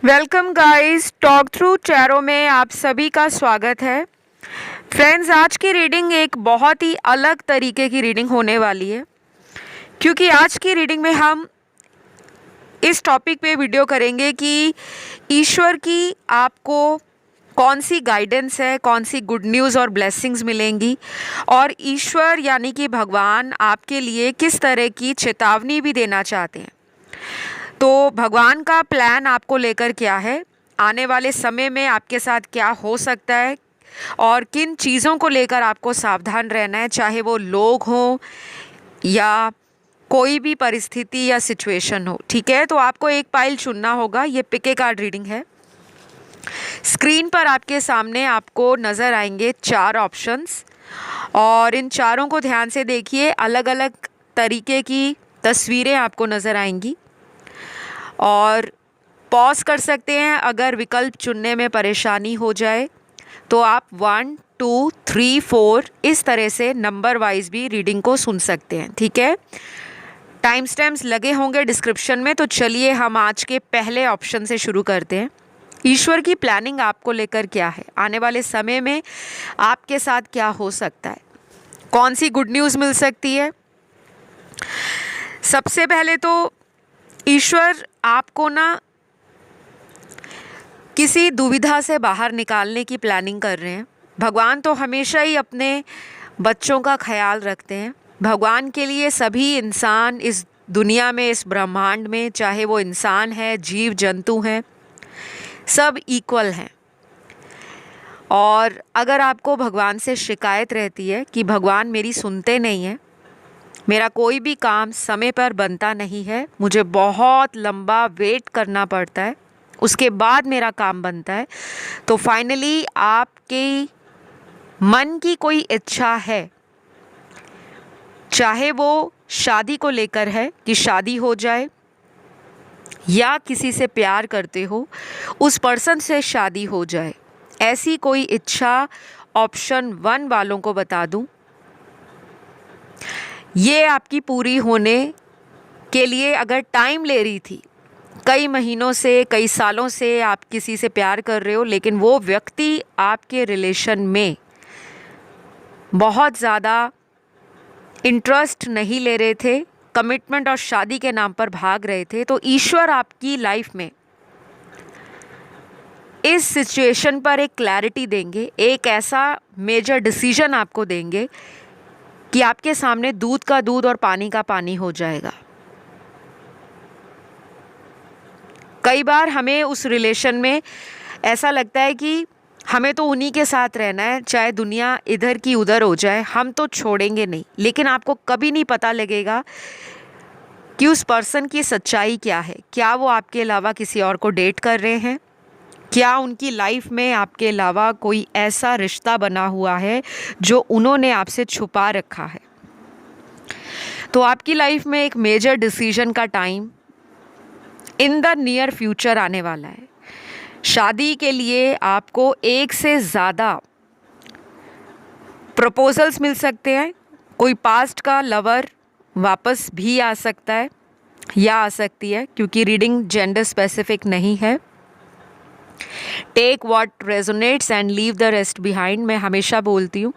Welcome guys, talk through tarot में आप सभी का स्वागत है। फ्रेंड्स, आज की रीडिंग एक बहुत ही अलग तरीके की रीडिंग होने वाली है, क्योंकि आज की रीडिंग में हम इस टॉपिक पे वीडियो करेंगे कि ईश्वर की आपको कौन सी गाइडेंस है, कौन सी गुड न्यूज़ और ब्लेसिंग्स मिलेंगी, और ईश्वर यानी कि भगवान आपके लिए किस तरह की चेतावनी भी देना चाहते हैं। तो भगवान का प्लान आपको लेकर क्या है, आने वाले समय में आपके साथ क्या हो सकता है और किन चीज़ों को लेकर आपको सावधान रहना है, चाहे वो लोग हों या कोई भी परिस्थिति या सिचुएशन हो। ठीक है, तो आपको एक पाइल चुनना होगा। ये पिके कार्ड रीडिंग है। स्क्रीन पर आपके सामने आपको नज़र आएंगे 4 ऑप्शंस, और इन चारों को ध्यान से देखिए। अलग अलग तरीके की तस्वीरें आपको नज़र आएंगी, और पॉज कर सकते हैं अगर विकल्प चुनने में परेशानी हो जाए। तो आप 1, 2, 3, 4 इस तरह से नंबर वाइज भी रीडिंग को सुन सकते हैं। ठीक है, टाइम स्टैम्प्स लगे होंगे डिस्क्रिप्शन में। तो चलिए हम आज के पहले ऑप्शन से शुरू करते हैं। ईश्वर की प्लानिंग आपको लेकर क्या है, आने वाले समय में आपके साथ क्या हो सकता है, कौन सी गुड न्यूज़ मिल सकती है। सबसे पहले तो ईश्वर आपको ना किसी दुविधा से बाहर निकालने की प्लानिंग कर रहे हैं। भगवान तो हमेशा ही अपने बच्चों का ख्याल रखते हैं। भगवान के लिए सभी इंसान इस दुनिया में, इस ब्रह्मांड में, चाहे वो इंसान है, जीव जंतु हैं, सब इक्वल हैं। और अगर आपको भगवान से शिकायत रहती है कि भगवान मेरी सुनते नहीं हैं, मेरा कोई भी काम समय पर बनता नहीं है, मुझे बहुत लंबा वेट करना पड़ता है, उसके बाद मेरा काम बनता है, तो फाइनली आपके मन की कोई इच्छा है, चाहे वो शादी को लेकर है कि शादी हो जाए, या किसी से प्यार करते हो उस पर्सन से शादी हो जाए, ऐसी कोई इच्छा ऑप्शन 1 वालों को बता दूं, ये आपकी पूरी होने के लिए अगर टाइम ले रही थी, कई महीनों से, कई सालों से आप किसी से प्यार कर रहे हो, लेकिन वो व्यक्ति आपके रिलेशन में बहुत ज़्यादा इंटरेस्ट नहीं ले रहे थे, कमिटमेंट और शादी के नाम पर भाग रहे थे, तो ईश्वर आपकी लाइफ में इस सिचुएशन पर एक क्लैरिटी देंगे, एक ऐसा मेजर डिसीजन आपको देंगे कि आपके सामने दूध का दूध और पानी का पानी हो जाएगा। कई बार हमें उस रिलेशन में ऐसा लगता है कि हमें तो उन्हीं के साथ रहना है, चाहे दुनिया इधर की उधर हो जाए, हम तो छोड़ेंगे नहीं। लेकिन आपको कभी नहीं पता लगेगा कि उस पर्सन की सच्चाई क्या है। क्या वो आपके अलावा किसी और को डेट कर रहे हैं, क्या उनकी लाइफ में आपके अलावा कोई ऐसा रिश्ता बना हुआ है जो उन्होंने आपसे छुपा रखा है। तो आपकी लाइफ में एक मेजर डिसीजन का time in the near future आने वाला है। शादी के लिए आपको एक से ज़्यादा प्रपोजल्स मिल सकते हैं। कोई पास्ट का लवर वापस भी आ सकता है या आ सकती है, क्योंकि रीडिंग जेंडर स्पेसिफिक नहीं है। Take what resonates and leave the rest behind, मैं हमेशा बोलती हूँ,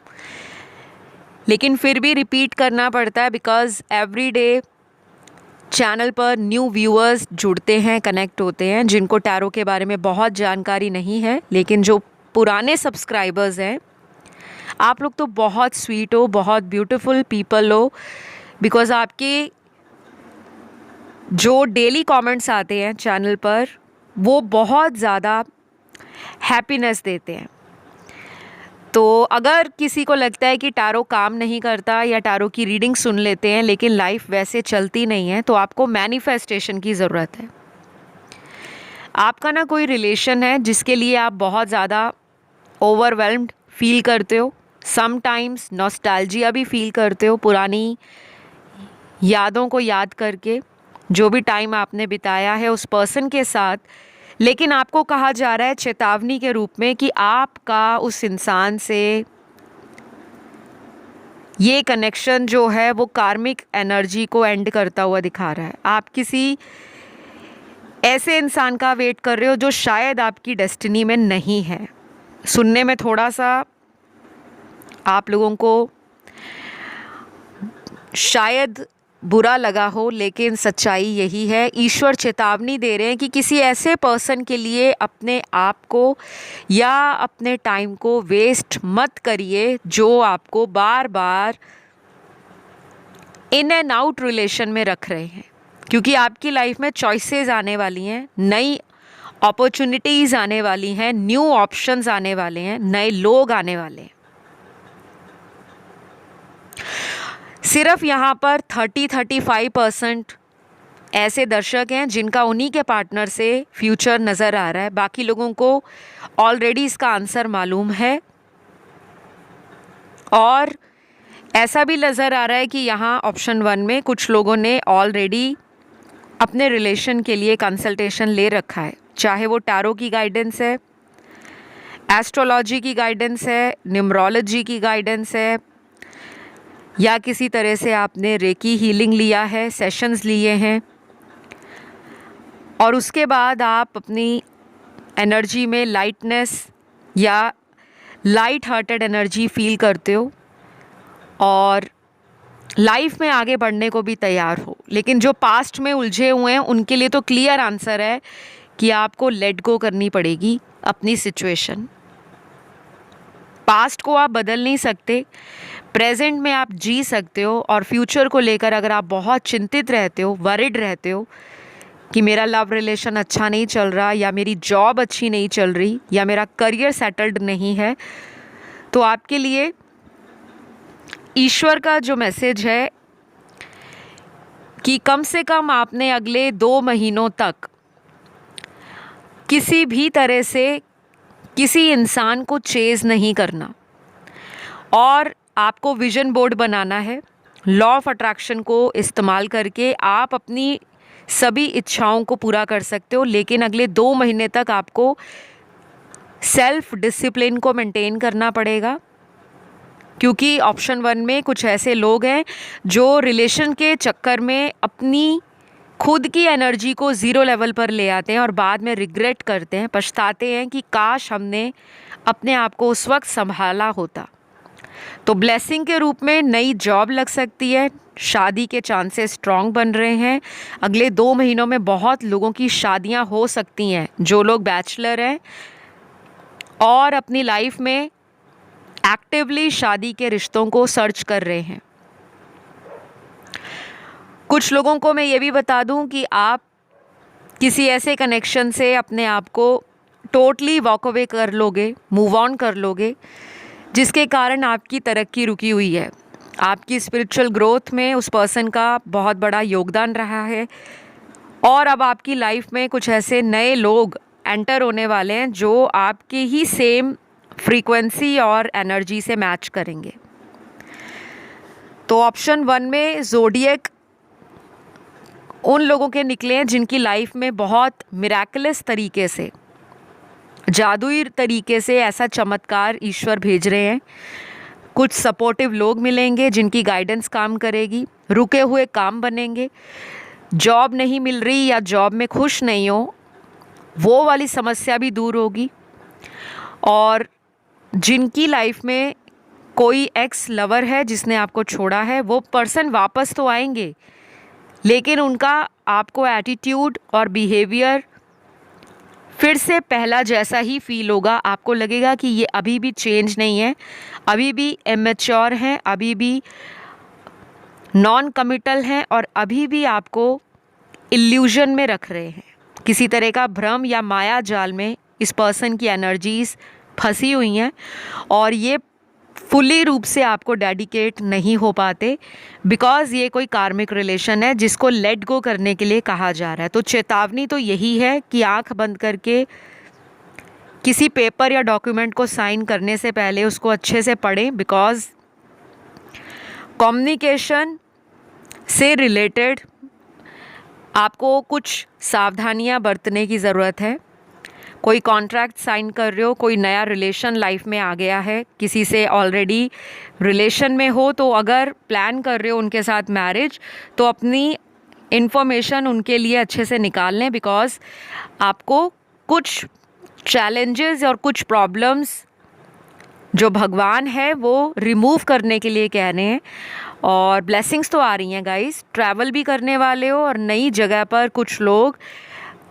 लेकिन फिर भी रिपीट करना पड़ता है, बिकॉज एवरी डे चैनल पर न्यू व्यूअर्स जुड़ते हैं, कनेक्ट होते हैं, जिनको टैरो के बारे में बहुत जानकारी नहीं है। लेकिन जो पुराने सब्सक्राइबर्स हैं, आप लोग तो बहुत स्वीट हो, बहुत ब्यूटीफुल पीपल हो, बिकॉज आपके जो डेली कमेंट्स आते हैं चैनल पर, वो बहुत ज़्यादा हैप्पीनेस देते हैं। तो अगर किसी को लगता है कि टैरो काम नहीं करता या टैरो की रीडिंग सुन लेते हैं लेकिन लाइफ वैसे चलती नहीं है, तो आपको मैनिफेस्टेशन की ज़रूरत है। आपका ना कोई रिलेशन है जिसके लिए आप बहुत ज़्यादा ओवरवेल्म्ड फील करते हो, समटाइम्स नॉस्टैल्जिया भी फील करते हो, पुरानी यादों को याद करके जो भी टाइम आपने बिताया है उस पर्सन के साथ। लेकिन आपको कहा जा रहा है चेतावनी के रूप में कि आपका उस इंसान से ये कनेक्शन जो है वो कार्मिक एनर्जी को एंड करता हुआ दिखा रहा है। आप किसी ऐसे इंसान का वेट कर रहे हो जो शायद आपकी डेस्टिनी में नहीं है। सुनने में थोड़ा सा आप लोगों को शायद बुरा लगा हो, लेकिन सच्चाई यही है। ईश्वर चेतावनी दे रहे हैं कि किसी ऐसे पर्सन के लिए अपने आप को या अपने टाइम को वेस्ट मत करिए जो आपको बार बार इन एंड आउट रिलेशन में रख रहे हैं, क्योंकि आपकी लाइफ में चॉइसेस आने वाली हैं, नई अपॉर्चुनिटीज़ आने वाली हैं, न्यू ऑप्शंस आने वाले हैं, नए लोग आने वाले हैं। सिर्फ यहाँ पर 30-35% ऐसे दर्शक हैं जिनका उन्हीं के पार्टनर से फ्यूचर नज़र आ रहा है। बाकी लोगों को ऑलरेडी इसका आंसर मालूम है और ऐसा भी नज़र आ रहा है कि यहाँ ऑप्शन 1 में कुछ लोगों ने ऑलरेडी अपने रिलेशन के लिए कंसल्टेशन ले रखा है, चाहे वो टैरो की गाइडेंस है, एस्ट्रोलॉजी की गाइडेंस है, न्यूमरोलॉजी की गाइडेंस है, या किसी तरह से आपने रेकी हीलिंग लिया है, सेशंस लिए हैं, और उसके बाद आप अपनी एनर्जी में लाइटनेस या लाइट हार्टेड एनर्जी फील करते हो और लाइफ में आगे बढ़ने को भी तैयार हो। लेकिन जो पास्ट में उलझे हुए हैं उनके लिए तो क्लियर आंसर है कि आपको लेट गो करनी पड़ेगी अपनी सिचुएशन। पास्ट को आप बदल नहीं सकते, प्रेजेंट में आप जी सकते हो, और फ्यूचर को लेकर अगर आप बहुत चिंतित रहते हो, वरिड रहते हो कि मेरा लव रिलेशन अच्छा नहीं चल रहा, या मेरी जॉब अच्छी नहीं चल रही, या मेरा करियर सेटल्ड नहीं है, तो आपके लिए ईश्वर का जो मैसेज है कि कम से कम आपने अगले 2 महीनों तक किसी भी तरह से किसी इंसान को चेज़ नहीं करना, और आपको विजन बोर्ड बनाना है। लॉ ऑफ अट्रैक्शन को इस्तेमाल करके आप अपनी सभी इच्छाओं को पूरा कर सकते हो, लेकिन अगले 2 महीने तक आपको सेल्फ डिसिप्लिन को मेंटेन करना पड़ेगा, क्योंकि ऑप्शन 1 में कुछ ऐसे लोग हैं जो रिलेशन के चक्कर में अपनी खुद की एनर्जी को ज़ीरो लेवल पर ले आते हैं और बाद में रिग्रेट करते हैं, पछताते हैं कि काश हमने अपने आप को उस वक्त संभाला होता। तो ब्लेसिंग के रूप में नई जॉब लग सकती है, शादी के चांसेस स्ट्रॉन्ग बन रहे हैं। अगले 2 महीनों में बहुत लोगों की शादियां हो सकती हैं, जो लोग बैचलर हैं और अपनी लाइफ में एक्टिवली शादी के रिश्तों को सर्च कर रहे हैं। कुछ लोगों को मैं ये भी बता दूं कि आप किसी ऐसे कनेक्शन से अपने आप को टोटली वॉक अवे कर लोगे, मूव ऑन कर लोगे, जिसके कारण आपकी तरक्की रुकी हुई है। आपकी स्पिरिचुअल ग्रोथ में उस पर्सन का बहुत बड़ा योगदान रहा है, और अब आपकी लाइफ में कुछ ऐसे नए लोग एंटर होने वाले हैं जो आपके ही सेम फ्रीक्वेंसी और एनर्जी से मैच करेंगे। तो ऑप्शन 1 में ज़ोडिएक उन लोगों के निकले हैं जिनकी लाइफ में बहुत मिराकुलस तरीके से, जादुई तरीके से ऐसा चमत्कार ईश्वर भेज रहे हैं। कुछ सपोर्टिव लोग मिलेंगे जिनकी गाइडेंस काम करेगी, रुके हुए काम बनेंगे, जॉब नहीं मिल रही या जॉब में खुश नहीं हो वो वाली समस्या भी दूर होगी, और जिनकी लाइफ में कोई एक्स लवर है जिसने आपको छोड़ा है, वो पर्सन वापस तो आएंगे, लेकिन उनका आपको एटीट्यूड और बिहेवियर फिर से पहला जैसा ही फील होगा। आपको लगेगा कि ये अभी भी चेंज नहीं है, अभी भी इमेच्योर हैं, अभी भी नॉन कमिटल हैं, और अभी भी आपको इल्यूजन में रख रहे हैं। किसी तरह का भ्रम या माया जाल में इस पर्सन की एनर्जीज फंसी हुई हैं, और ये फुली रूप से आपको डेडिकेट नहीं हो पाते, बिकॉज़ ये कोई कार्मिक रिलेशन है जिसको लेट गो करने के लिए कहा जा रहा है। तो चेतावनी तो यही है कि आंख बंद करके किसी पेपर या डॉक्यूमेंट को साइन करने से पहले उसको अच्छे से पढ़ें, बिकॉज़ कम्युनिकेशन से रिलेटेड आपको कुछ सावधानियां बरतने की ज़रूरत है। कोई कॉन्ट्रैक्ट साइन कर रहे हो, कोई नया रिलेशन लाइफ में आ गया है, किसी से ऑलरेडी रिलेशन में हो, तो अगर प्लान कर रहे हो उनके साथ मैरिज, तो अपनी इन्फॉर्मेशन उनके लिए अच्छे से निकाल लें, बिकॉज़ आपको कुछ चैलेंजेस और कुछ प्रॉब्लम्स जो भगवान है वो रिमूव करने के लिए कह रहे हैं। और ब्लेसिंग्स तो आ रही हैं गाइस, ट्रैवल भी करने वाले हो और नई जगह पर कुछ लोग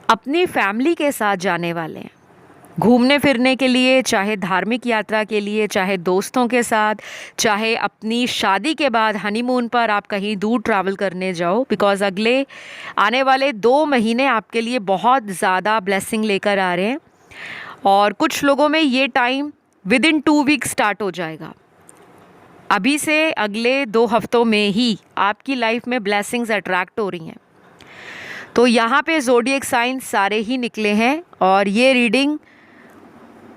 अपनी फैमिली के साथ जाने वाले हैं घूमने फिरने के लिए, चाहे धार्मिक यात्रा के लिए, चाहे दोस्तों के साथ, चाहे अपनी शादी के बाद हनीमून पर आप कहीं दूर ट्रैवल करने जाओ, बिकॉज़ अगले आने वाले 2 महीने आपके लिए बहुत ज़्यादा ब्लेसिंग लेकर आ रहे हैं। और कुछ लोगों में ये time within 2 week start हो जाएगा। अभी से अगले 2 हफ्तों में ही आपकी लाइफ में ब्लेसिंग्स अट्रैक्ट हो रही हैं। तो यहाँ पे ज़ोडिएक साइन सारे ही निकले हैं और ये रीडिंग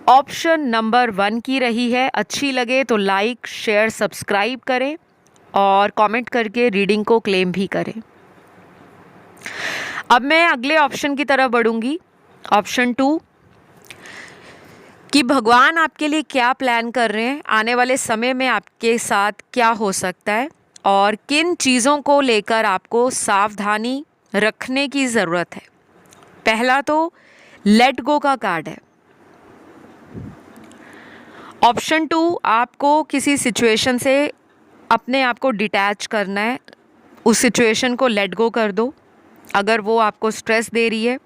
ऑप्शन नंबर 1 की रही है। अच्छी लगे तो लाइक, शेयर, सब्सक्राइब करें और कमेंट करके रीडिंग को क्लेम भी करें। अब मैं अगले ऑप्शन की तरफ बढ़ूंगी, ऑप्शन 2, कि भगवान आपके लिए क्या प्लान कर रहे हैं, आने वाले समय में आपके साथ क्या हो सकता है और किन चीज़ों को लेकर आपको सावधानी रखने की ज़रूरत है। पहला तो लेट गो का कार्ड है। ऑप्शन 2, आपको किसी सिचुएशन से अपने आप को डिटैच करना है, उस सिचुएशन को लेट गो कर दो अगर वो आपको स्ट्रेस दे रही है।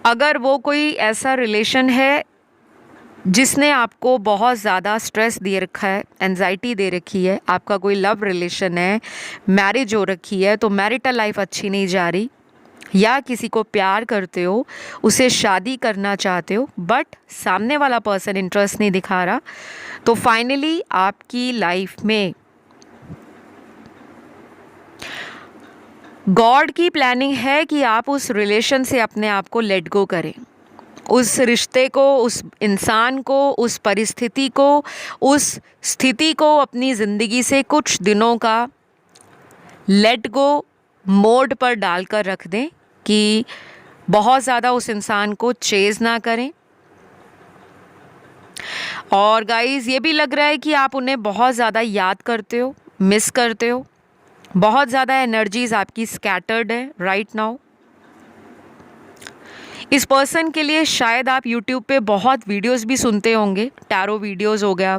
अगर वो कोई ऐसा रिलेशन है जिसने आपको बहुत ज़्यादा स्ट्रेस दे रखा है, एंजाइटी दे रखी है, आपका कोई लव रिलेशन है, मैरिज हो रखी है तो मैरिटल लाइफ अच्छी नहीं जा रही, या किसी को प्यार करते हो, उसे शादी करना चाहते हो बट सामने वाला पर्सन इंटरेस्ट नहीं दिखा रहा, तो फाइनली आपकी लाइफ में गॉड की प्लानिंग है कि आप उस रिलेशन से अपने आप को लेट गो करें, उस रिश्ते को, उस इंसान को, उस परिस्थिति को, उस स्थिति को अपनी ज़िंदगी से कुछ दिनों का लेट गो मोड पर डालकर रख दें कि बहुत ज़्यादा उस इंसान को चेज़ ना करें। और गाइस ये भी लग रहा है कि आप उन्हें बहुत ज़्यादा याद करते हो, मिस करते हो, बहुत ज़्यादा एनर्जीज आपकी स्कैटर्ड है राइट नाउ। इस पर्सन के लिए शायद आप यूट्यूब पे बहुत वीडियोस भी सुनते होंगे, टैरो वीडियोस हो गया,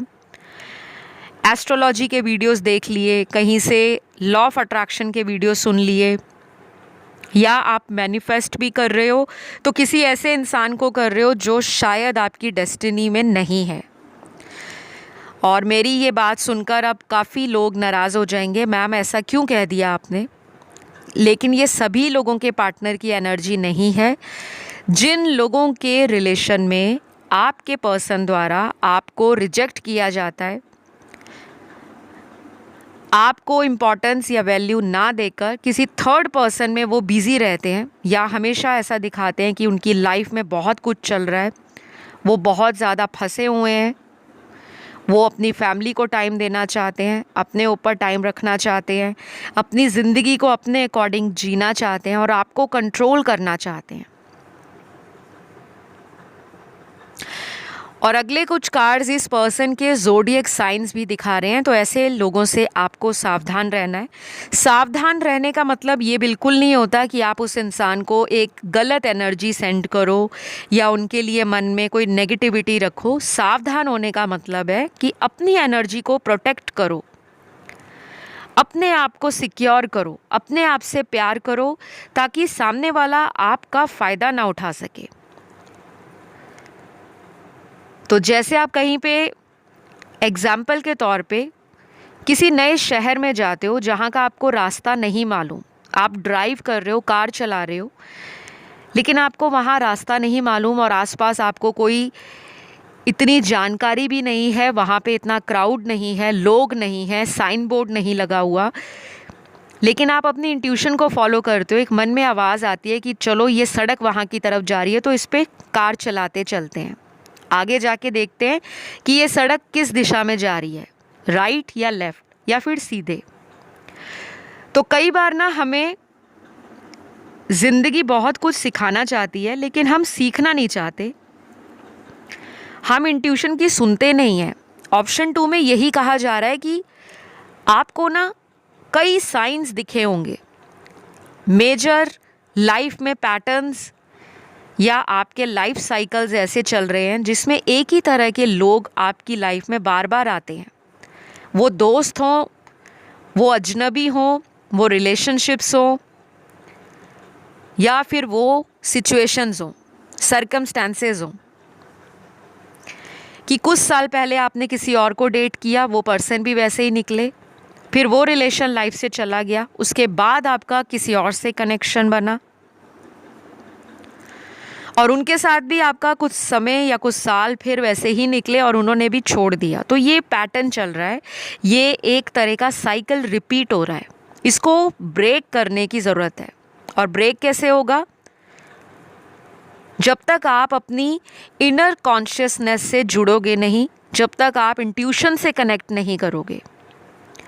एस्ट्रोलॉजी के वीडियोस देख लिए, कहीं से लॉ ऑफ अट्रैक्शन के वीडियोस सुन लिए, या आप मैनिफेस्ट भी कर रहे हो तो किसी ऐसे इंसान को कर रहे हो जो शायद आपकी डेस्टिनी में नहीं है। और मेरी ये बात सुनकर अब काफ़ी लोग नाराज़ हो जाएंगे, मैम ऐसा क्यों कह दिया आपने, लेकिन ये सभी लोगों के पार्टनर की एनर्जी नहीं है। जिन लोगों के रिलेशन में आपके पर्सन द्वारा आपको रिजेक्ट किया जाता है, आपको इम्पोर्टेंस या वैल्यू ना देकर किसी थर्ड पर्सन में वो बिज़ी रहते हैं, या हमेशा ऐसा दिखाते हैं कि उनकी लाइफ में बहुत कुछ चल रहा है, वो बहुत ज़्यादा फंसे हुए हैं, वो अपनी फैमिली को टाइम देना चाहते हैं, अपने ऊपर टाइम रखना चाहते हैं, अपनी ज़िंदगी को अपने अकॉर्डिंग जीना चाहते हैं और आपको कंट्रोल करना चाहते हैं। और अगले कुछ कार्ड्स इस पर्सन के ज़ोडिएक साइंस भी दिखा रहे हैं, तो ऐसे लोगों से आपको सावधान रहना है। सावधान रहने का मतलब ये बिल्कुल नहीं होता कि आप उस इंसान को एक गलत एनर्जी सेंड करो या उनके लिए मन में कोई नेगेटिविटी रखो। सावधान होने का मतलब है कि अपनी एनर्जी को प्रोटेक्ट करो, अपने आप को सिक्योर करो, अपने आप से प्यार करो, ताकि सामने वाला आपका फ़ायदा ना उठा सके। तो जैसे आप कहीं पे एग्ज़ाम्पल के तौर पे किसी नए शहर में जाते हो जहाँ का आपको रास्ता नहीं मालूम, आप ड्राइव कर रहे हो, कार चला रहे हो, लेकिन आपको वहाँ रास्ता नहीं मालूम और आसपास आपको कोई इतनी जानकारी भी नहीं है, वहाँ पे इतना क्राउड नहीं है, लोग नहीं है, साइन बोर्ड नहीं लगा हुआ, लेकिन आप अपनी इंट्यूशन को फॉलो करते हो। एक मन में आवाज़ आती है कि चलो ये सड़क वहाँ की तरफ जा रही है तो इस पर कार चलाते चलते हैं, आगे जाके देखते हैं कि ये सड़क किस दिशा में जा रही है, राइट या लेफ़्ट या फिर सीधे। तो कई बार ना हमें ज़िंदगी बहुत कुछ सिखाना चाहती है लेकिन हम सीखना नहीं चाहते, हम इंट्यूशन की सुनते नहीं हैं। ऑप्शन 2 में यही कहा जा रहा है कि आपको ना कई साइंस दिखे होंगे मेजर लाइफ में पैटर्न्स या आपके लाइफ साइकिल्स ऐसे चल रहे हैं जिसमें एक ही तरह के लोग आपकी लाइफ में बार बार आते हैं। वो दोस्त हों, वो अजनबी हों, वो रिलेशनशिप्स हों, या फिर वो सिचुएशंस हों, सर्कमस्टेंसेस हों कि कुछ साल पहले आपने किसी और को डेट किया, वो पर्सन भी वैसे ही निकले, फिर वो रिलेशन लाइफ से चला गया, उसके बाद आपका किसी और से कनेक्शन बना और उनके साथ भी आपका कुछ समय या कुछ साल फिर वैसे ही निकले और उन्होंने भी छोड़ दिया। तो ये पैटर्न चल रहा है, ये एक तरह का साइकिल रिपीट हो रहा है। इसको ब्रेक करने की ज़रूरत है। और ब्रेक कैसे होगा? जब तक आप अपनी इनर कॉन्शियसनेस से जुड़ोगे नहीं, जब तक आप इंट्यूशन से कनेक्ट नहीं करोगे।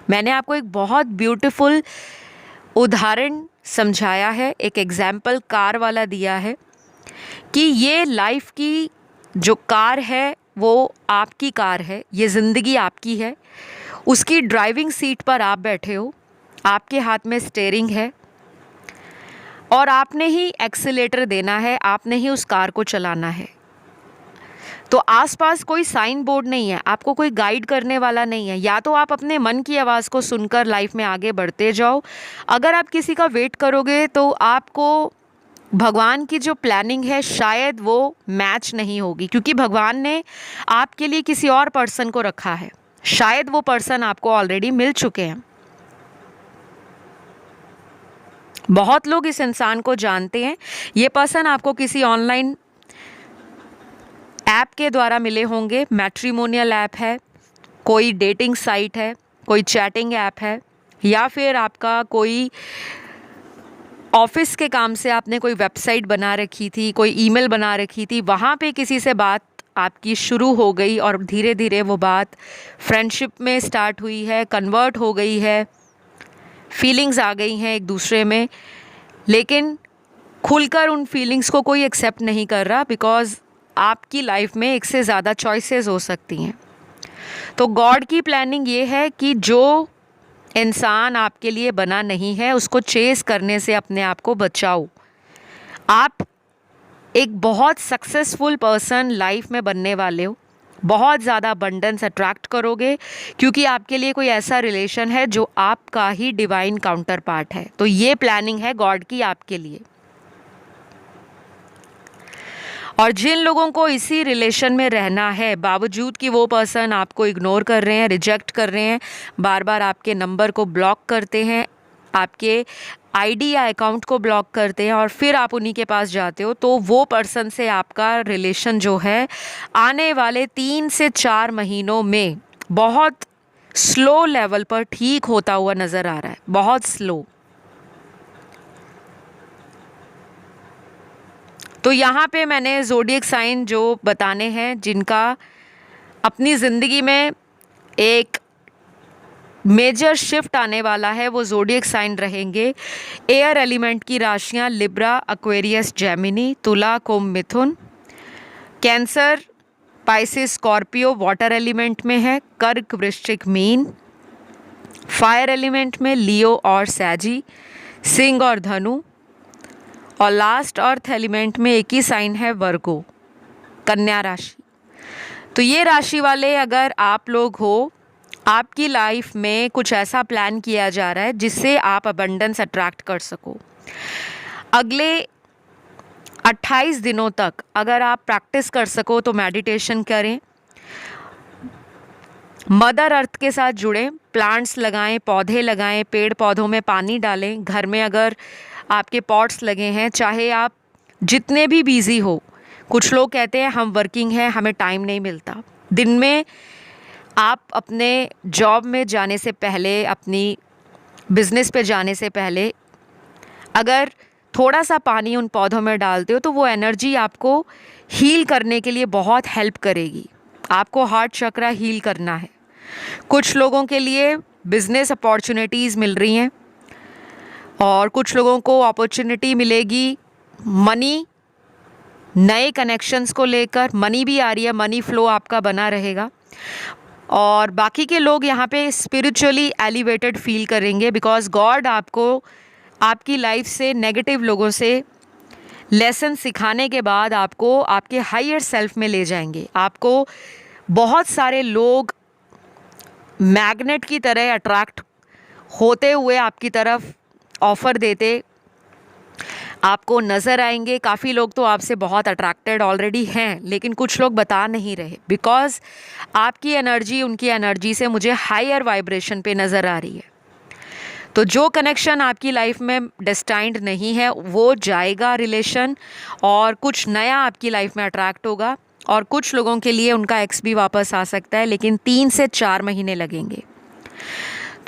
मैंने आपको एक बहुत ब्यूटीफुल उदाहरण समझाया है, एक एग्जाम्पल कार वाला दिया है कि ये लाइफ की जो कार है वो आपकी कार है, ये ज़िंदगी आपकी है, उसकी ड्राइविंग सीट पर आप बैठे हो, आपके हाथ में स्टीयरिंग है और आपने ही एक्सीलेटर देना है, आपने ही उस कार को चलाना है। तो आसपास कोई साइन बोर्ड नहीं है, आपको कोई गाइड करने वाला नहीं है। या तो आप अपने मन की आवाज़ को सुनकर लाइफ में आगे बढ़ते जाओ। अगर आप किसी का वेट करोगे तो आपको भगवान की जो प्लानिंग है शायद वो मैच नहीं होगी, क्योंकि भगवान ने आपके लिए किसी और पर्सन को रखा है। शायद वो पर्सन आपको ऑलरेडी मिल चुके हैं। बहुत लोग इस इंसान को जानते हैं। ये पर्सन आपको किसी ऑनलाइन ऐप के द्वारा मिले होंगे। मैट्रिमोनियल ऐप है, कोई डेटिंग साइट है, कोई चैटिंग ऐप है, या फिर आपका कोई ऑफिस के काम से आपने कोई वेबसाइट बना रखी थी, कोई ईमेल बना रखी थी, वहाँ पे किसी से बात आपकी शुरू हो गई और धीरे धीरे वो बात फ्रेंडशिप में स्टार्ट हुई है, कन्वर्ट हो गई है, फीलिंग्स आ गई हैं एक दूसरे में, लेकिन खुलकर उन फीलिंग्स को कोई एक्सेप्ट नहीं कर रहा, बिकॉज़ आपकी लाइफ में एक से ज़्यादा चॉइसेस हो सकती हैं। तो गॉड की प्लानिंग ये है कि जो इंसान आपके लिए बना नहीं है उसको चेस करने से अपने आप को बचाओ। आप एक बहुत सक्सेसफुल पर्सन लाइफ में बनने वाले हो, बहुत ज़्यादा अबंडेंस अट्रैक्ट करोगे, क्योंकि आपके लिए कोई ऐसा रिलेशन है जो आपका ही डिवाइन काउंटर पार्ट है। तो ये प्लानिंग है गॉड की आपके लिए। और जिन लोगों को इसी रिलेशन में रहना है, बावजूद कि वो पर्सन आपको इग्नोर कर रहे हैं, रिजेक्ट कर रहे हैं, बार बार आपके नंबर को ब्लॉक करते हैं, आपके आईडी या अकाउंट को ब्लॉक करते हैं और फिर आप उन्हीं के पास जाते हो, तो वो पर्सन से आपका रिलेशन जो है आने वाले 3 से 4 महीनों में बहुत स्लो लेवल पर ठीक होता हुआ नज़र आ रहा है, बहुत स्लो। तो यहाँ पे मैंने ज़ोडिएक साइन जो बताने हैं जिनका अपनी ज़िंदगी में एक मेजर शिफ्ट आने वाला है, वो ज़ोडिएक साइन रहेंगे। एयर एलिमेंट की राशियाँ Libra, Aquarius, Gemini, Tula, Kumbh, Mithun. Cancer, Pisces, Scorpio water element में है। कर्क, वृश्चिक, मीन। फायर एलिमेंट में लियो और सैजी, सिंह और धनु। और लास्ट अर्थ एलिमेंट में एक ही साइन है, वर्गो, कन्या राशि। तो ये राशि वाले अगर आप लोग हो, आपकी लाइफ में कुछ ऐसा प्लान किया जा रहा है जिससे आप अबंडेंस अट्रैक्ट कर सको। अगले 28 दिनों तक अगर आप प्रैक्टिस कर सको तो मेडिटेशन करें, मदर अर्थ के साथ जुड़ें, प्लांट्स लगाएं, पौधे लगाएं, पेड़ पौधों में पानी डालें। घर में अगर आपके पॉट्स लगे हैं, चाहे आप जितने भी बिज़ी हो, कुछ लोग कहते हैं हम वर्किंग हैं, हमें टाइम नहीं मिलता। दिन में आप अपने जॉब में जाने से पहले, अपनी बिज़नेस पे जाने से पहले अगर थोड़ा सा पानी उन पौधों में डालते हो तो वो एनर्जी आपको हील करने के लिए बहुत हेल्प करेगी। आपको हार्ट चक्रा हील करना है। कुछ लोगों के लिए बिज़नेस अपॉर्चुनिटीज़ मिल रही हैं और कुछ लोगों को अपॉर्चुनिटी मिलेगी मनी, नए कनेक्शंस को लेकर। मनी भी आ रही है, मनी फ्लो आपका बना रहेगा। और बाकी के लोग यहाँ पे स्पिरिचुअली एलिवेटेड फील करेंगे, बिकॉज गॉड आपको आपकी लाइफ से नेगेटिव लोगों से लेसन सिखाने के बाद आपको आपके हायर सेल्फ में ले जाएंगे। आपको बहुत सारे लोग मैग्नेट की तरह अट्रैक्ट होते हुए आपकी तरफ ऑफ़र देते आपको नज़र आएंगे। काफ़ी लोग तो आपसे बहुत अट्रैक्टेड ऑलरेडी हैं, लेकिन कुछ लोग बता नहीं रहे बिकॉज़ आपकी एनर्जी उनकी एनर्जी से मुझे हायर वाइब्रेशन पे नज़र आ रही है। तो जो कनेक्शन आपकी लाइफ में डेस्टाइंड नहीं है वो जाएगा रिलेशन, और कुछ नया आपकी लाइफ में अट्रैक्ट होगा। और कुछ लोगों के लिए उनका एक्स भी वापस आ सकता है, लेकिन 3 से 4 महीने लगेंगे।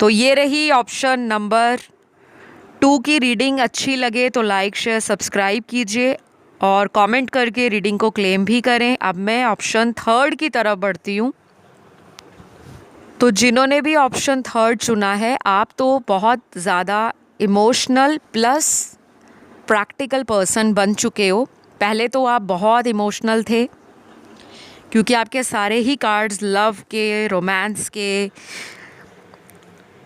तो ये रही ऑप्शन नंबर 2 की रीडिंग। अच्छी लगे तो लाइक शेयर सब्सक्राइब कीजिए और कमेंट करके रीडिंग को क्लेम भी करें। अब मैं ऑप्शन 3 की तरफ बढ़ती हूँ। तो जिन्होंने भी ऑप्शन 3 चुना है, आप तो बहुत ज़्यादा इमोशनल प्लस प्रैक्टिकल पर्सन बन चुके हो। पहले तो आप बहुत इमोशनल थे क्योंकि आपके सारे ही कार्ड्स लव के, रोमांस के,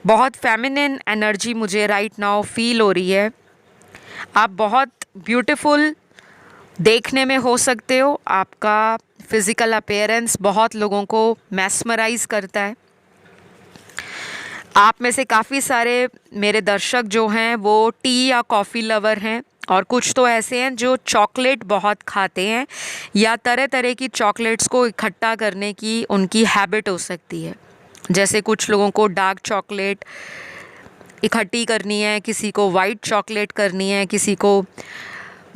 बहुत फेमिनिन एनर्जी मुझे राइट नाउ फील हो रही है। आप बहुत ब्यूटीफुल देखने में हो सकते हो। आपका फिज़िकल अपीयरेंस बहुत लोगों को मैस्मराइज करता है। आप में से काफ़ी सारे मेरे दर्शक जो हैं वो टी या कॉफ़ी लवर हैं, और कुछ तो ऐसे हैं जो चॉकलेट बहुत खाते हैं या तरह तरह की चॉकलेट्स को इकट्ठा करने की उनकी हैबिट हो सकती है। जैसे कुछ लोगों को डार्क चॉकलेट इकट्ठी करनी है, किसी को वाइट चॉकलेट करनी है, किसी को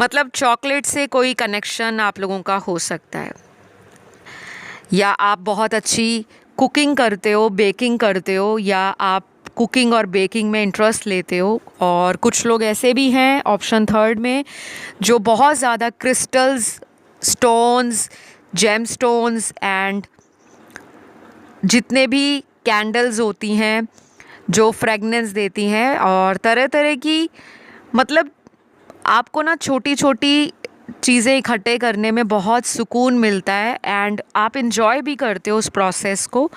मतलब चॉकलेट से कोई कनेक्शन आप लोगों का हो सकता है। या आप बहुत अच्छी कुकिंग करते हो, बेकिंग करते हो, या आप कुकिंग और बेकिंग में इंटरेस्ट लेते हो। और कुछ लोग ऐसे भी हैं ऑप्शन 3 में जो बहुत ज़्यादा crystals, stones, gem stones and जितने भी कैंडल्स होती हैं जो फ्रेगनेंस देती हैं और तरह तरह की, मतलब आपको ना छोटी छोटी चीज़ें इकट्ठे करने में बहुत सुकून मिलता है एंड आप इन्जॉय भी करते हो उस प्रोसेस को।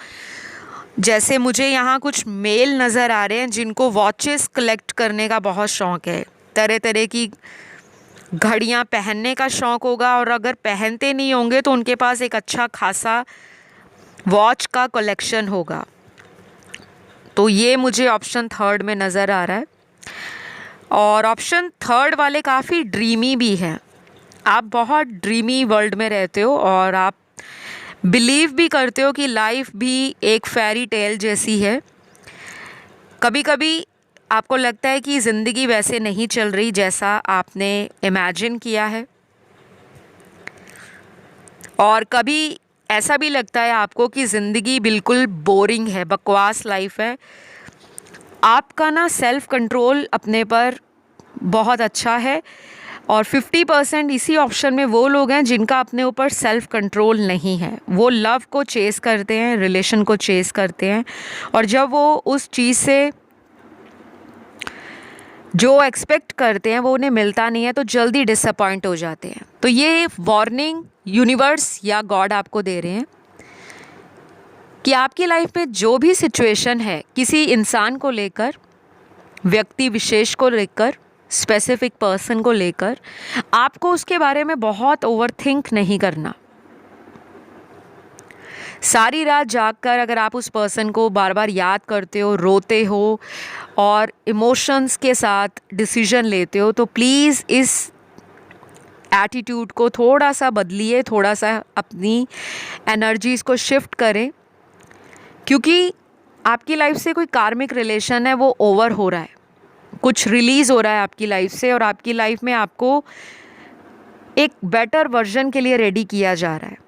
जैसे मुझे यहाँ कुछ मेल नज़र आ रहे हैं जिनको वॉचेस कलेक्ट करने का बहुत शौक़ है, तरह तरह की घड़ियाँ पहनने का शौक़ होगा, और अगर पहनते नहीं होंगे तो उनके पास एक अच्छा खासा वॉच का कलेक्शन होगा। तो ये मुझे ऑप्शन 3 में नज़र आ रहा है। और ऑप्शन 3 वाले काफ़ी ड्रीमी भी हैं। आप बहुत ड्रीमी वर्ल्ड में रहते हो और आप बिलीव भी करते हो कि लाइफ भी एक फेरी टेल जैसी है। कभी कभी आपको लगता है कि ज़िंदगी वैसे नहीं चल रही जैसा आपने इमेजिन किया है, और कभी ऐसा भी लगता है आपको कि ज़िंदगी बिल्कुल बोरिंग है, बकवास लाइफ है। आपका ना सेल्फ़ कंट्रोल अपने पर बहुत अच्छा है, और 50% इसी ऑप्शन में वो लोग हैं जिनका अपने ऊपर सेल्फ़ कंट्रोल नहीं है। वो लव को चेस करते हैं, रिलेशन को चेस करते हैं, और जब वो उस चीज़ से जो एक्सपेक्ट करते हैं वो उन्हें मिलता नहीं है तो जल्दी डिसअपॉइंट हो जाते हैं। तो ये वार्निंग यूनिवर्स या गॉड आपको दे रहे हैं कि आपकी लाइफ में जो भी सिचुएशन है, किसी इंसान को लेकर, व्यक्ति विशेष को लेकर, स्पेसिफिक पर्सन को लेकर, आपको उसके बारे में बहुत ओवरथिंक नहीं करना। सारी रात जागकर अगर आप उस पर्सन को बार बार याद करते हो, रोते हो और इमोशंस के साथ डिसीजन लेते हो, तो प्लीज़ इस एटीट्यूड को थोड़ा सा बदलिए, थोड़ा सा अपनी एनर्जीज़ को शिफ्ट करें, क्योंकि आपकी लाइफ से कोई कार्मिक रिलेशन है वो ओवर हो रहा है, कुछ रिलीज़ हो रहा है आपकी लाइफ से, और आपकी लाइफ में आपको एक बेटर वर्जन के लिए रेडी किया जा रहा है।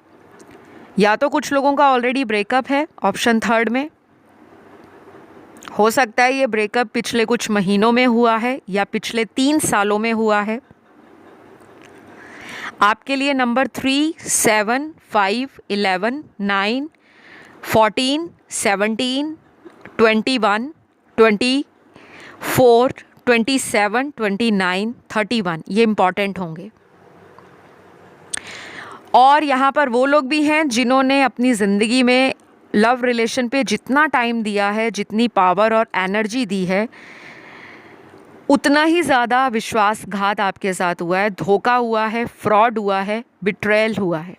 या तो कुछ लोगों का ऑलरेडी ब्रेकअप है ऑप्शन 3 में, हो सकता है ये ब्रेकअप पिछले कुछ महीनों में हुआ है या पिछले 3 सालों में हुआ है। आपके लिए नंबर 3, 7, 5, 11, 9, 14, 17, 21, 24, 27, 29, 31 ये इम्पॉर्टेंट होंगे। और यहाँ पर वो लोग भी हैं जिन्होंने अपनी ज़िंदगी में लव रिलेशन पे जितना टाइम दिया है, जितनी पावर और एनर्जी दी है, उतना ही ज़्यादा विश्वासघात आपके साथ हुआ है, धोखा हुआ है, फ्रॉड हुआ है, बिट्रेयल हुआ है।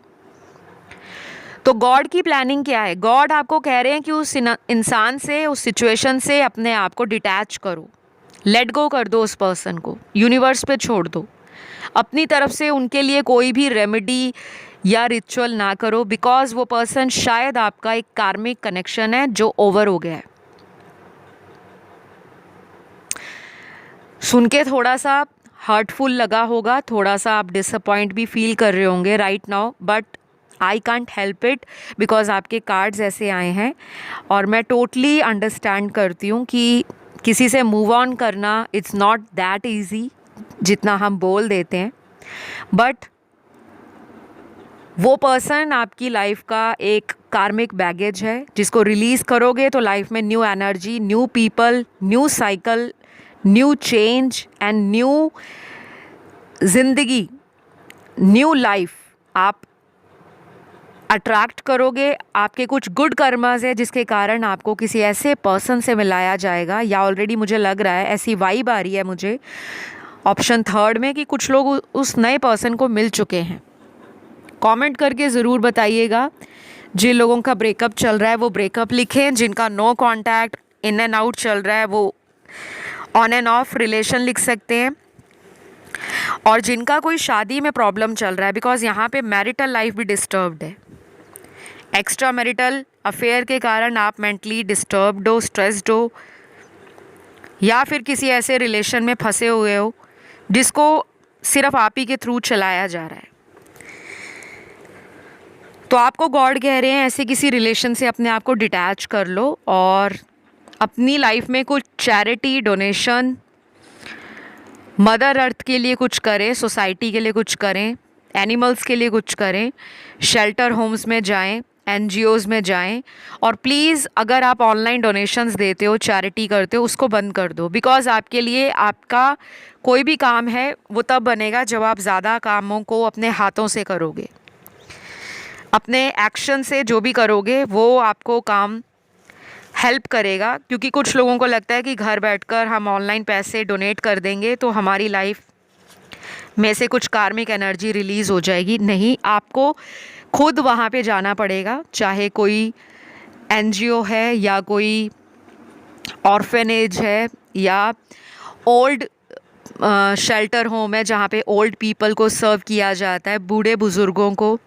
तो गॉड की प्लानिंग क्या है? गॉड आपको कह रहे हैं कि उस इंसान से, उस सिचुएशन से अपने आप को डिटैच करो, लेट गो कर दो उस पर्सन को, यूनिवर्स पे छोड़ दो। अपनी तरफ से उनके लिए कोई भी रेमेडी या रिचुअल ना करो, बिकॉज वो पर्सन शायद आपका एक कार्मिक कनेक्शन है जो ओवर हो गया है। सुन के थोड़ा सा हर्टफुल लगा होगा, थोड़ा सा आप डिसअपॉइंट भी फील कर रहे होंगे right now, but I can't help it because आपके कार्ड्स ऐसे आए हैं। और मैं टोटली अंडरस्टैंड करती हूँ कि किसी से मूव ऑन करना इट्स नॉट दैट ईजी जितना हम बोल देते हैं, बट वो पर्सन आपकी लाइफ का एक कार्मिक बैगेज है जिसको रिलीज़ करोगे तो लाइफ में new energy, new people, new cycle, new change and new जिंदगी, न्यू लाइफ आप अट्रैक्ट करोगे। आपके कुछ गुड कर्मास है जिसके कारण आपको किसी ऐसे पर्सन से मिलाया जाएगा, या ऑलरेडी मुझे लग रहा है, ऐसी वाइब आ रही है मुझे ऑप्शन थर्ड में कि कुछ लोग उस नए पर्सन को मिल चुके हैं। कमेंट करके ज़रूर बताइएगा। जिन लोगों का ब्रेकअप चल रहा है वो ब्रेकअप लिखें, जिनका no contact, in and out चल रहा है वो ऑन एंड ऑफ रिलेशन लिख सकते हैं, और जिनका कोई शादी में प्रॉब्लम चल रहा है, बिकॉज यहाँ पे मैरिटल लाइफ भी डिस्टर्ब्ड है। एक्स्ट्रा मैरिटल अफेयर के कारण आप मेंटली डिस्टर्ब्ड हो, स्ट्रेस्ड हो, या फिर किसी ऐसे रिलेशन में फंसे हुए हो जिसको सिर्फ आप ही के थ्रू चलाया जा रहा है। तो आपको गॉड कह रहे हैं ऐसे किसी रिलेशन से अपने आप को डिटैच कर लो और अपनी लाइफ में कुछ चैरिटी, डोनेशन, मदर अर्थ के लिए कुछ करें, सोसाइटी के लिए कुछ करें, एनिमल्स के लिए कुछ करें, शेल्टर होम्स में जाएं, एनजीओज़ में जाएं। और प्लीज़ अगर आप ऑनलाइन डोनेशंस देते हो, चैरिटी करते हो, उसको बंद कर दो, बिकॉज़ आपके लिए आपका कोई भी काम है वो तब बनेगा जब आप ज़्यादा कामों को अपने हाथों से करोगे। अपने एक्शन से जो भी करोगे वो आपको काम हेल्प करेगा, क्योंकि कुछ लोगों को लगता है कि घर बैठकर हम ऑनलाइन पैसे डोनेट कर देंगे तो हमारी लाइफ में से कुछ कार्मिक एनर्जी रिलीज़ हो जाएगी। नहीं, आपको खुद वहाँ पे जाना पड़ेगा, चाहे कोई एनजीओ है या कोई ऑर्फेनेज है या ओल्ड शेल्टर होम है जहाँ पे ओल्ड पीपल को सर्व किया जाता है, बूढ़े बुज़ुर्गों को।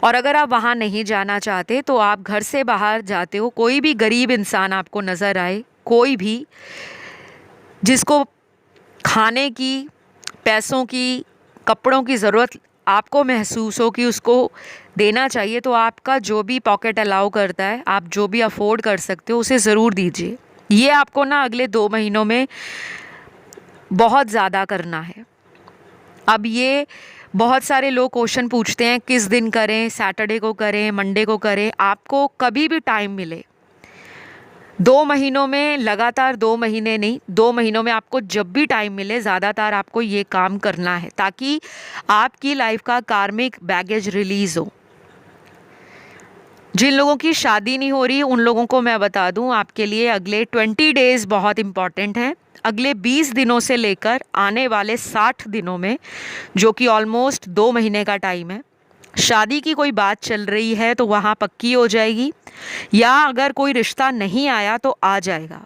और अगर आप वहाँ नहीं जाना चाहते तो आप घर से बाहर जाते हो, कोई भी गरीब इंसान आपको नज़र आए, कोई भी जिसको खाने की, पैसों की, कपड़ों की ज़रूरत आपको महसूस हो कि उसको देना चाहिए, तो आपका जो भी पॉकेट अलाउ करता है, आप जो भी अफोर्ड कर सकते हो उसे ज़रूर दीजिए। ये आपको ना अगले 2 महीनों में बहुत ज़्यादा करना है। अब ये बहुत सारे लोग क्वेश्चन पूछते हैं किस दिन करें, सैटरडे को करें, मंडे को करें, आपको कभी भी टाइम मिले। 2 महीनों में, लगातार 2 महीने नहीं, 2 महीनों में आपको जब भी टाइम मिले ज़्यादातर आपको ये काम करना है, ताकि आपकी लाइफ का कार्मिक बैगेज रिलीज़ हो। जिन लोगों की शादी नहीं हो रही उन लोगों को मैं बता दूं, आपके लिए अगले 20 डेज़ बहुत इम्पॉर्टेंट हैं। अगले 20 दिनों से लेकर आने वाले 60 दिनों में, जो कि ऑलमोस्ट 2 महीने का टाइम है, शादी की कोई बात चल रही है तो वहाँ पक्की हो जाएगी, या अगर कोई रिश्ता नहीं आया तो आ जाएगा,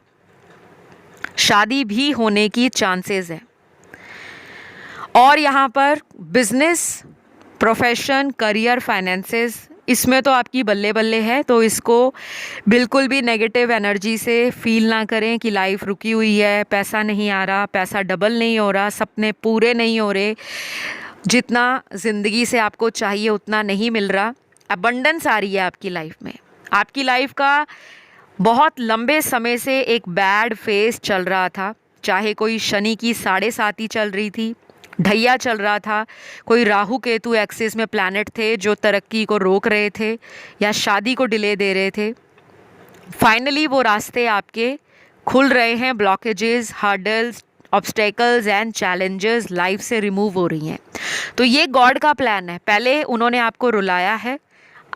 शादी भी होने की चांसेस है। और यहाँ पर बिजनेस, प्रोफेशन, करियर, फाइनेंसेस, इसमें तो आपकी बल्ले बल्ले है, तो इसको बिल्कुल भी नेगेटिव एनर्जी से फील ना करें कि लाइफ रुकी हुई है, पैसा नहीं आ रहा, पैसा डबल नहीं हो रहा, सपने पूरे नहीं हो रहे, जितना ज़िंदगी से आपको चाहिए उतना नहीं मिल रहा। अबंडेंस आ रही है आपकी लाइफ में। आपकी लाइफ का बहुत लंबे समय से एक बैड फेज चल रहा था, चाहे कोई शनि की 7.5 चल रही थी, ढैया चल रहा था, कोई राहु केतु एक्सिस में प्लैनेट थे जो तरक्की को रोक रहे थे या शादी को डिले दे रहे थे। फाइनली वो रास्ते आपके खुल रहे हैं, blockages, hurdles, obstacles and challenges life से रिमूव हो रही हैं। तो ये गॉड का प्लान है। पहले उन्होंने आपको रुलाया है,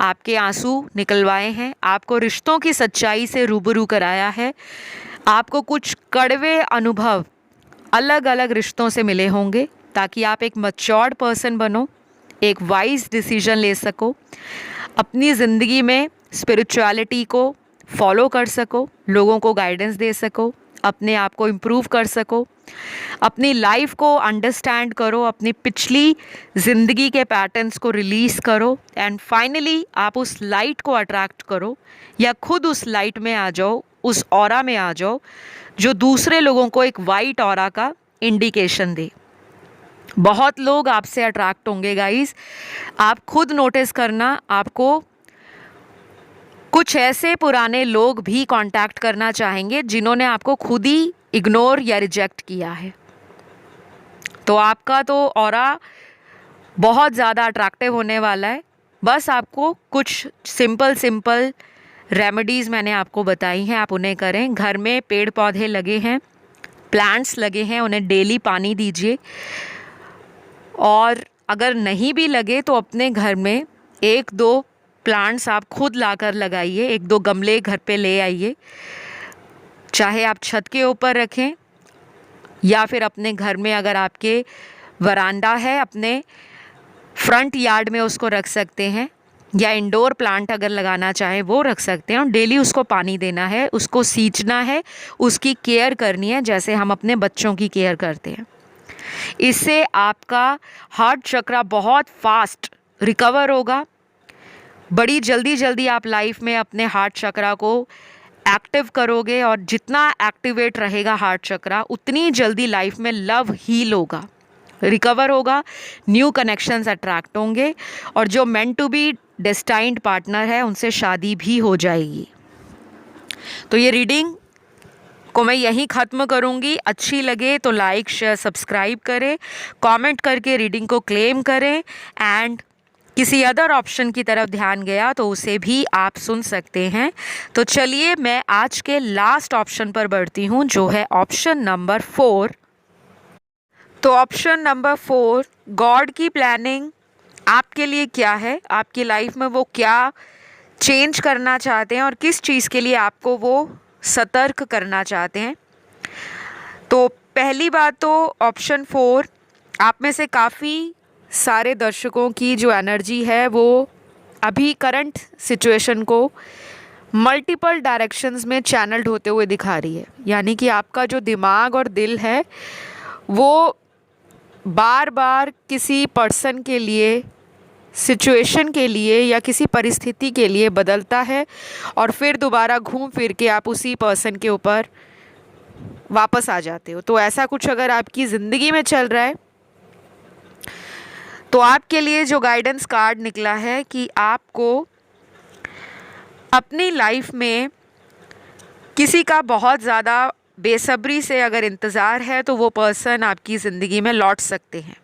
आपके आंसू निकलवाए हैं, आपको रिश्तों की सच्चाई से रूबरू कराया है, आपको कुछ कड़वे अनुभव अलग अलग रिश्तों से मिले होंगे, ताकि आप एक मैच्योर्ड पर्सन बनो, एक वाइज डिसीजन ले सको, अपनी ज़िंदगी में स्पिरिचुअलिटी को फॉलो कर सको, लोगों को गाइडेंस दे सको, अपने आप को इम्प्रूव कर सको, अपनी लाइफ को अंडरस्टैंड करो, अपनी पिछली ज़िंदगी के पैटर्न्स को रिलीज़ करो, एंड फाइनली आप उस लाइट को अट्रैक्ट करो या खुद उस लाइट में आ जाओ, उस ऑरा में आ जाओ जो दूसरे लोगों को एक वाइट ऑरा का इंडिकेशन दे। बहुत लोग आपसे अट्रैक्ट होंगे गाइस, आप खुद नोटिस करना, आपको कुछ ऐसे पुराने लोग भी कांटेक्ट करना चाहेंगे जिन्होंने आपको खुद ही इग्नोर या रिजेक्ट किया है। तो आपका तो ऑरा बहुत ज़्यादा अट्रैक्टिव होने वाला है। बस आपको कुछ सिंपल रेमेडीज़ मैंने आपको बताई हैं, आप उन्हें करें। घर में पेड़ पौधे लगे हैं, प्लांट्स लगे हैं, उन्हें डेली पानी दीजिए। और अगर नहीं भी लगे तो अपने घर में 1-2 प्लांट्स आप खुद लाकर लगाइए, 1-2 गमले घर पे ले आइए, चाहे आप छत के ऊपर रखें या फिर अपने घर में अगर आपके वरांडा है, अपने फ्रंट यार्ड में उसको रख सकते हैं, या इंडोर प्लांट अगर लगाना चाहें वो रख सकते हैं। और डेली उसको पानी देना है, उसको सींचना है, उसकी केयर करनी है जैसे हम अपने बच्चों की केयर करते हैं। इससे आपका हार्ट चक्रा बहुत फास्ट रिकवर होगा। बड़ी जल्दी आप लाइफ में अपने हार्ट चक्रा को एक्टिव करोगे, और जितना एक्टिवेट रहेगा हार्ट चक्रा उतनी जल्दी लाइफ में लव हील होगा, रिकवर होगा, न्यू कनेक्शंस अट्रैक्ट होंगे, और जो meant to be destined partner है उनसे शादी भी हो जाएगी। तो ये रीडिंग को मैं यहीं ख़त्म करूँगी। अच्छी लगे तो लाइक शेयर सब्सक्राइब करें, कमेंट करके रीडिंग को क्लेम करें, एंड किसी अदर ऑप्शन की तरफ ध्यान गया तो उसे भी आप सुन सकते हैं। तो चलिए मैं आज के लास्ट ऑप्शन पर बढ़ती हूँ, जो है ऑप्शन नंबर 4। तो ऑप्शन नंबर 4, गॉड की प्लानिंग आपके लिए क्या है, आपकी लाइफ में वो क्या चेंज करना चाहते हैं और किस चीज़ के लिए आपको वो सतर्क करना चाहते हैं। तो पहली बात तो ऑप्शन 4, आप में से काफ़ी सारे दर्शकों की जो एनर्जी है वो अभी करंट सिचुएशन को मल्टीपल डायरेक्शंस में चैनल्ड होते हुए दिखा रही है। यानी कि आपका जो दिमाग और दिल है वो बार बार किसी पर्सन के लिए, सिचुएशन के लिए या किसी परिस्थिति के लिए बदलता है, और फिर दोबारा घूम फिर के आप उसी पर्सन के ऊपर वापस आ जाते हो। तो ऐसा कुछ अगर आपकी ज़िंदगी में चल रहा है तो आपके लिए जो गाइडेंस कार्ड निकला है कि आपको अपनी लाइफ में किसी का बहुत ज़्यादा बेसब्री से अगर इंतज़ार है तो वो पर्सन आपकी ज़िंदगी में लौट सकते हैं।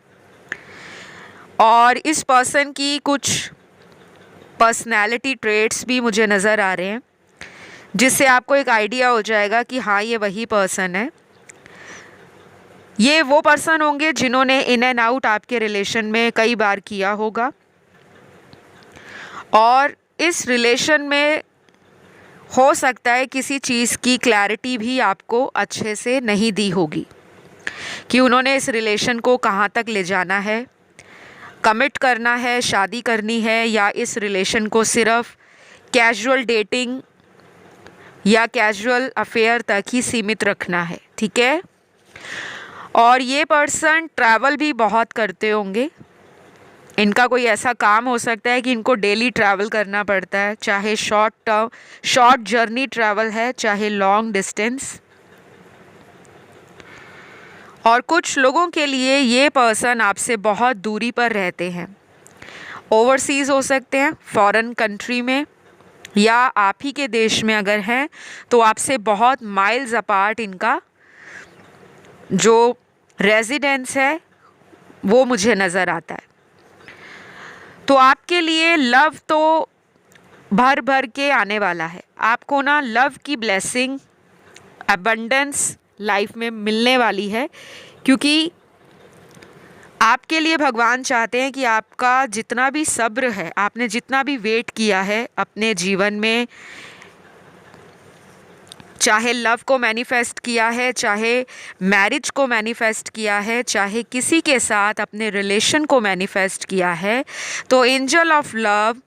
और इस पर्सन की कुछ पर्सनैलिटी ट्रेट्स भी मुझे नज़र आ रहे हैं, जिससे आपको एक आइडिया हो जाएगा कि हाँ ये वही पर्सन है। ये वो पर्सन होंगे जिन्होंने इन एंड आउट आपके रिलेशन में कई बार किया होगा, और इस रिलेशन में हो सकता है किसी चीज़ की क्लैरिटी भी आपको अच्छे से नहीं दी होगी कि उन्होंने इस रिलेशन को कहाँ तक ले जाना है, कमिट करना है, शादी करनी है, या इस रिलेशन को सिर्फ कैजुअल डेटिंग या कैजुअल अफेयर तक ही सीमित रखना है। ठीक है। और ये पर्सन ट्रैवल भी बहुत करते होंगे। इनका कोई ऐसा काम हो सकता है कि इनको डेली ट्रैवल करना पड़ता है, चाहे शॉर्ट जर्नी ट्रैवल है, चाहे लॉन्ग डिस्टेंस। और कुछ लोगों के लिए ये पर्सन आपसे बहुत दूरी पर रहते हैं, ओवरसीज़ हो सकते हैं, फॉरेन कंट्री में, या आप ही के देश में अगर हैं तो आपसे बहुत माइल्स अपार्ट इनका जो रेजिडेंस है वो मुझे नज़र आता है। तो आपके लिए लव तो भर भर के आने वाला है। आपको ना लव की ब्लेसिंग, अबंडेंस लाइफ में मिलने वाली है, क्योंकि आपके लिए भगवान चाहते हैं कि आपका जितना भी सब्र है, आपने जितना भी वेट किया है अपने जीवन में चाहे लव को मैनिफेस्ट किया है, चाहे मैरिज को मैनिफेस्ट किया है, चाहे किसी के साथ अपने रिलेशन को मैनिफेस्ट किया है, तो एंजल ऑफ लव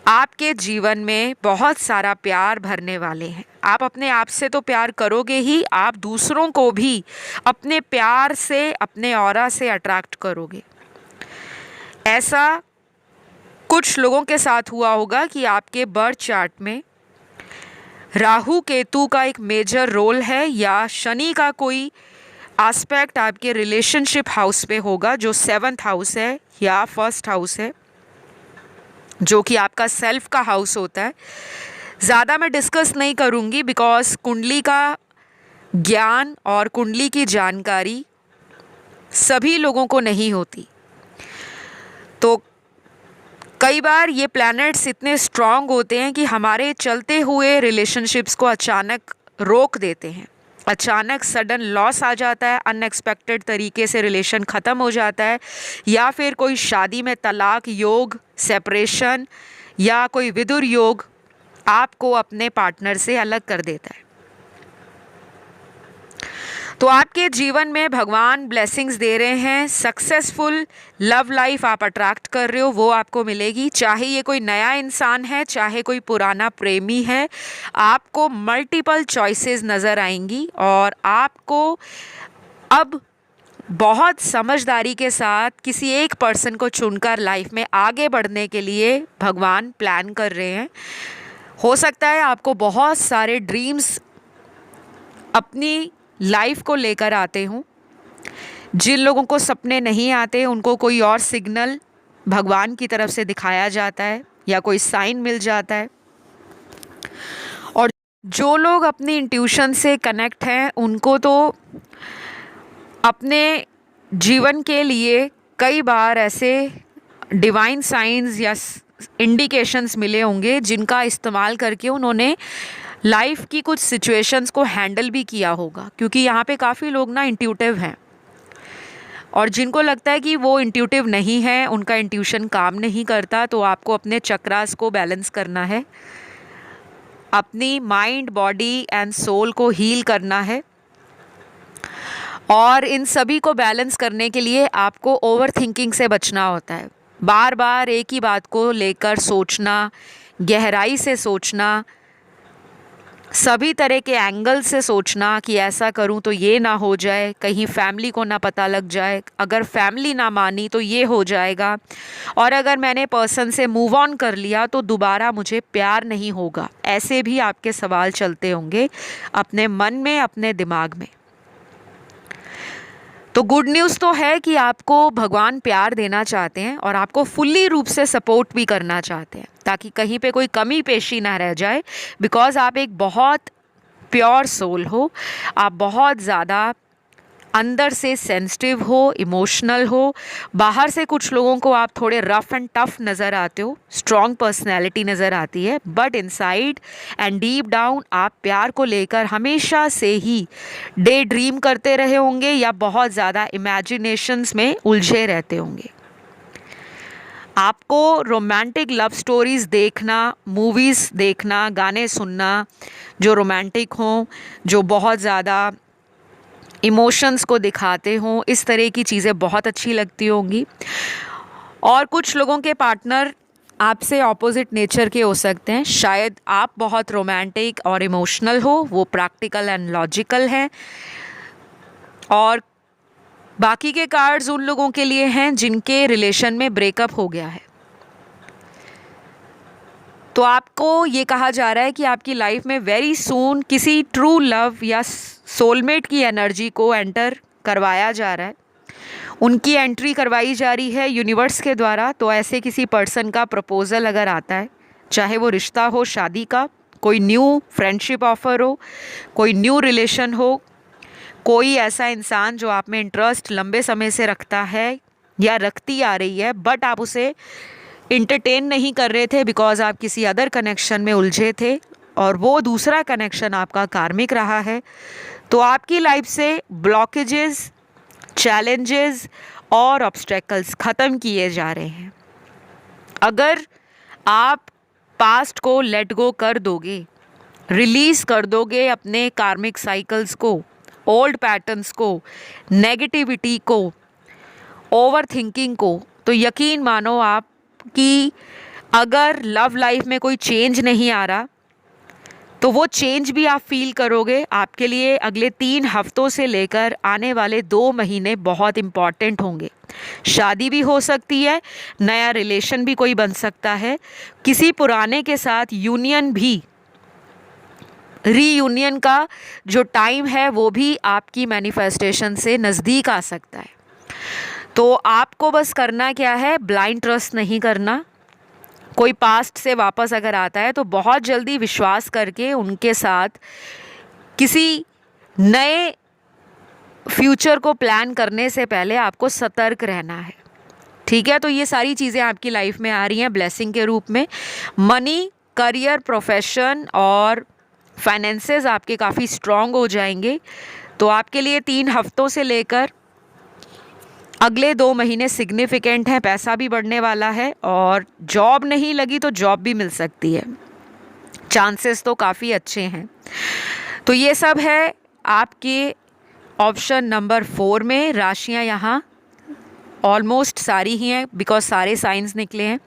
आपके जीवन में बहुत सारा प्यार भरने वाले हैं। आप अपने आप से तो प्यार करोगे ही, आप दूसरों को भी अपने प्यार से, अपने ऑरा से अट्रैक्ट करोगे। ऐसा कुछ लोगों के साथ हुआ होगा कि आपके बर्थ चार्ट में राहु केतु का एक मेजर रोल है, या शनि का कोई एस्पेक्ट आपके रिलेशनशिप हाउस पे होगा, जो 7th हाउस है या 1st हाउस है, जो कि आपका सेल्फ का हाउस होता है। ज़्यादा मैं डिस्कस नहीं करूँगी, बिकॉज कुंडली का ज्ञान और कुंडली की जानकारी सभी लोगों को नहीं होती। तो कई बार ये प्लैनेट्स इतने स्ट्रांग होते हैं कि हमारे चलते हुए रिलेशनशिप्स को अचानक रोक देते हैं। अचानक सडन लॉस आ जाता है, अनएक्सपेक्टेड तरीके से रिलेशन ख़त्म हो जाता है, या फिर कोई शादी में तलाक योग, सेपरेशन, या कोई विदुर योग आपको अपने पार्टनर से अलग कर देता है। तो आपके जीवन में भगवान ब्लेसिंग्स दे रहे हैं, सक्सेसफुल लव लाइफ आप अट्रैक्ट कर रहे हो, वो आपको मिलेगी। चाहे ये कोई नया इंसान है, चाहे कोई पुराना प्रेमी है, आपको मल्टीपल चॉइसेस नज़र आएंगी और आपको अब बहुत समझदारी के साथ किसी एक पर्सन को चुनकर लाइफ में आगे बढ़ने के लिए भगवान प्लान कर रहे हैं। हो सकता है आपको बहुत सारे ड्रीम्स अपनी लाइफ को लेकर आते हूँ। जिन लोगों को सपने नहीं आते उनको कोई और सिग्नल भगवान की तरफ से दिखाया जाता है या कोई साइन मिल जाता है, और जो लोग अपनी इंट्यूशन से कनेक्ट हैं उनको तो अपने जीवन के लिए कई बार ऐसे डिवाइन साइंस या इंडिकेशंस मिले होंगे जिनका इस्तेमाल करके उन्होंने लाइफ की कुछ सिचुएशंस को हैंडल भी किया होगा। क्योंकि यहाँ पे काफ़ी लोग ना इंट्यूटिव हैं, और जिनको लगता है कि वो इंट्यूटिव नहीं है, उनका इंट्यूशन काम नहीं करता, तो आपको अपने चक्रास को बैलेंस करना है, अपनी माइंड, बॉडी एंड सोल को हील करना है। और इन सभी को बैलेंस करने के लिए आपको ओवर थिंकिंग से बचना होता है। बार बार एक ही बात को लेकर सोचना, गहराई से सोचना, सभी तरह के एंगल से सोचना कि ऐसा करूं तो ये ना हो जाए, कहीं फैमिली को ना पता लग जाए, अगर फैमिली ना मानी तो ये हो जाएगा, और अगर मैंने पर्सन से मूव ऑन कर लिया तो दोबारा मुझे प्यार नहीं होगा। ऐसे भी आपके सवाल चलते होंगे अपने मन में, अपने दिमाग में। तो गुड न्यूज़ तो है कि आपको भगवान प्यार देना चाहते हैं और आपको फुल्ली रूप से सपोर्ट भी करना चाहते हैं, ताकि कहीं पे कोई कमी पेशी ना रह जाए। बिकॉज़ आप एक बहुत प्योर सोल हो, आप बहुत ज़्यादा अंदर से सेंसिटिव हो, इमोशनल हो। बाहर से कुछ लोगों को आप थोड़े रफ एंड टफ नज़र आते हो, स्ट्रॉन्ग पर्सनैलिटी नज़र आती है, but inside and deep down आप प्यार को लेकर हमेशा से ही डे ड्रीम करते रहे होंगे या बहुत ज़्यादा इमेजिनेशंस में उलझे रहते होंगे। आपको रोमांटिक लव स्टोरीज़ देखना, मूवीज़ देखना, गाने सुनना जो रोमांटिक हों, जो बहुत ज़्यादा इमोशंस को दिखाते हों, इस तरह की चीज़ें बहुत अच्छी लगती होंगी। और कुछ लोगों के पार्टनर आपसे ऑपोजिट नेचर के हो सकते हैं। शायद आप बहुत रोमांटिक और इमोशनल हो, वो प्रैक्टिकल एंड लॉजिकल हैं, और बाकी के कार्ड्स उन लोगों के लिए हैं जिनके रिलेशन में ब्रेकअप हो गया है। तो आपको ये कहा जा रहा है कि आपकी लाइफ में वेरी सून किसी ट्रू लव या सोलमेट की एनर्जी को एंटर करवाया जा रहा है, उनकी एंट्री करवाई जा रही है यूनिवर्स के द्वारा। तो ऐसे किसी पर्सन का प्रपोज़ल अगर आता है, चाहे वो रिश्ता हो, शादी का, कोई न्यू फ्रेंडशिप ऑफर हो, कोई न्यू रिलेशन हो, कोई ऐसा इंसान जो आप में इंटरेस्ट लंबे समय से रखता है या रखती आ रही है, बट आप उसे इंटरटेन नहीं कर रहे थे बिकॉज़ आप किसी अदर कनेक्शन में उलझे थे, और वो दूसरा कनेक्शन आपका कार्मिक रहा है, तो आपकी लाइफ से ब्लॉकेजेस, चैलेंजेस और ऑब्स्टेकल्स ख़त्म किए जा रहे हैं। अगर आप पास्ट को लेट गो कर दोगे, रिलीज़ कर दोगे अपने कार्मिक साइकिल्स को, ओल्ड पैटर्न्स को, नेगेटिविटी को, ओवर थिंकिंग को, तो यकीन मानो आप कि अगर लव लाइफ में कोई चेंज नहीं आ रहा तो वो चेंज भी आप फील करोगे। आपके लिए अगले 3 हफ्तों से लेकर आने वाले 2 महीने बहुत इम्पॉर्टेंट होंगे। शादी भी हो सकती है, नया रिलेशन भी कोई बन सकता है, किसी पुराने के साथ यूनियन भी, रीयूनियन का जो टाइम है वो भी आपकी मैनिफेस्टेशन से नज़दीक आ सकता है। तो आपको बस करना क्या है, ब्लाइंड ट्रस्ट नहीं करना। कोई पास्ट से वापस अगर आता है तो बहुत जल्दी विश्वास करके उनके साथ किसी नए फ्यूचर को प्लान करने से पहले आपको सतर्क रहना है। ठीक है, तो ये सारी चीज़ें आपकी लाइफ में आ रही हैं ब्लेसिंग के रूप में। मनी, करियर, प्रोफेशन और फाइनेंसेस आपके काफ़ी स्ट्रॉन्ग हो जाएंगे। तो आपके लिए 3 हफ्तों से लेकर अगले 2 महीने सिग्निफिकेंट हैं। पैसा भी बढ़ने वाला है और जॉब नहीं लगी तो जॉब भी मिल सकती है, चांसेस तो काफ़ी अच्छे हैं। तो ये सब है आपके ऑप्शन नंबर 4 में। राशियां यहाँ ऑलमोस्ट सारी ही हैं बिकॉज सारे साइंस निकले हैं।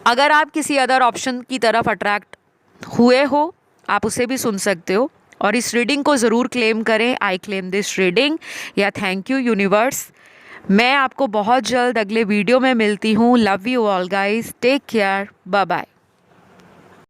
अगर आप किसी अदर ऑप्शन की तरफ अट्रैक्ट हुए हो आप उसे भी सुन सकते हो और इस रीडिंग को ज़रूर क्लेम करें, आई क्लेम दिस रीडिंग, या थैंक यू यूनिवर्स। मैं आपको बहुत जल्द अगले वीडियो में मिलती हूँ। Love you all guys, take care, bye bye.